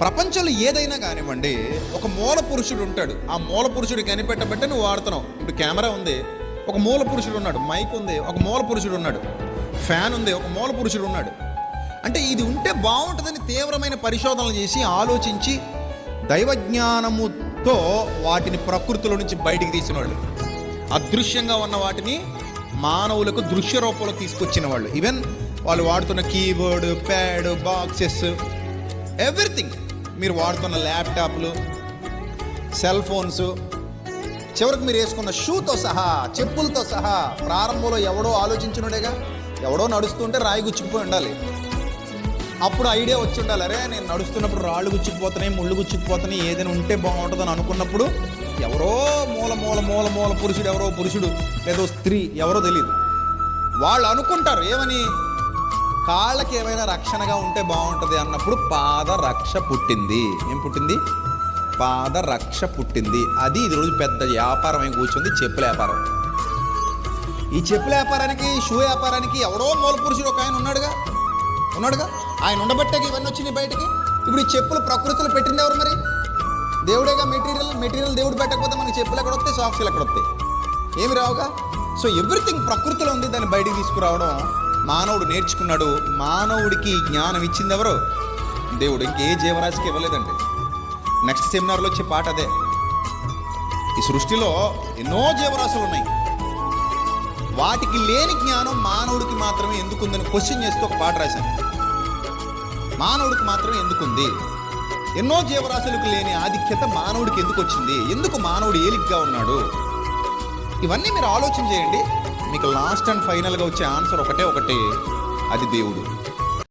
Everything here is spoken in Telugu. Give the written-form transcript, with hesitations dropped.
ప్రపంచంలో ఏదైనా కానివ్వండి, ఒక మూల పురుషుడు ఉంటాడు. ఆ మూల పురుషుడు కనిపెట్టబట్టే నువ్వు వాడుతున్నావు. ఇప్పుడు కెమెరా ఉంది, ఒక మూల పురుషుడు ఉన్నాడు. మైక్ ఉంది, ఒక మూల పురుషుడు ఉన్నాడు. ఫ్యాన్ ఉంది, ఒక మూల పురుషుడు ఉన్నాడు. అంటే ఇది ఉంటే బాగుంటుందని తీవ్రమైన పరిశోధనలు చేసి ఆలోచించి దైవజ్ఞానముతో వాటిని ప్రకృతిలో నుంచి బయటికి తీసిన వాళ్ళు, అదృశ్యంగా ఉన్న వాటిని మానవులకు దృశ్య రూపంలో తీసుకొచ్చిన వాళ్ళు. ఈవెన్ వాళ్ళు వాడుతున్న కీబోర్డు, ప్యాడ్, బాక్సెస్, ఎవ్రీథింగ్, మీరు వాడుతున్న ల్యాప్టాప్లు, సెల్ ఫోన్స్, చివరికి మీరు వేసుకున్న షూతో సహా, చెప్పులతో సహా ప్రారంభంలో ఎవడో ఆలోచించినోడేగా. ఎవడో నడుస్తుంటే రాయి గుచ్చుకుపోయి ఉండాలి. అప్పుడు ఐడియా వచ్చి ఉండాలి, అరే నేను నడుస్తున్నప్పుడు రాళ్ళు గుచ్చుకుపోతున్నాయి, ముళ్ళు గుచ్చుకుపోతున్నాయి, ఏదైనా ఉంటే బాగుంటుందని అనుకున్నప్పుడు ఎవరో మూల మూల మూల మూల పురుషుడు, ఎవరో పురుషుడు లేదో స్త్రీ, ఎవరో తెలియదు, వాళ్ళు అనుకుంటారు ఏమని, కాళ్ళకి ఏమైనా రక్షణగా ఉంటే బాగుంటుంది అన్నప్పుడు పాదరక్ష పుట్టింది. ఏం పుట్టింది? పాదరక్ష పుట్టింది. అది ఇది రోజు పెద్ద వ్యాపారం అయి కూర్చుంది, చెప్పుల వ్యాపారం. ఈ చెప్పుల వ్యాపారానికి, షూ వ్యాపారానికి ఎవడో మూల పురుషుడు ఒక ఆయన ఉన్నాడుగా. ఆయన ఉండబట్టే ఇవన్నీ వచ్చినాయి బయటికి. ఇప్పుడు ఈ చెప్పులు ప్రకృతిలో పెట్టింది ఎవరు? మరి దేవుడేగా. మెటీరియల్ దేవుడు పెట్టకపోతే మనకి చెప్పులు ఎక్కడ వస్తాయి, సాక్స్లు ఎక్కడ వస్తాయి? ఏమి రావుగా. సో ఎవ్రీథింగ్ ప్రకృతిలో ఉంది, దాన్ని బయటికి తీసుకురావడం మానవుడు నేర్చుకున్నాడు. మానవుడికి జ్ఞానం ఇచ్చింది ఎవరు? దేవుడు. ఇంకే జీవరాశికి ఇవ్వలేదండి. నెక్స్ట్ సెమినార్లో వచ్చే పాట అదే. ఈ సృష్టిలో ఎన్నో జీవరాశులు ఉన్నాయి, వాటికి లేని జ్ఞానం మానవుడికి మాత్రమే ఎందుకుందని క్వశ్చన్ చేస్తూ ఒక పాట రాశాను. మానవుడికి మాత్రమే ఎందుకుంది? ఎన్నో జీవరాశులకు లేని ఆధిక్యత మానవుడికి ఎందుకు వచ్చింది? ఎందుకు మానవుడు ఏలిగ్గా ఉన్నాడు? ఇవన్నీ మీరు ఆలోచన చేయండి. మీకు లాస్ట్ అండ్ ఫైనల్గా వచ్చే ఆన్సర్ ఒకటే, అది దేవుడు.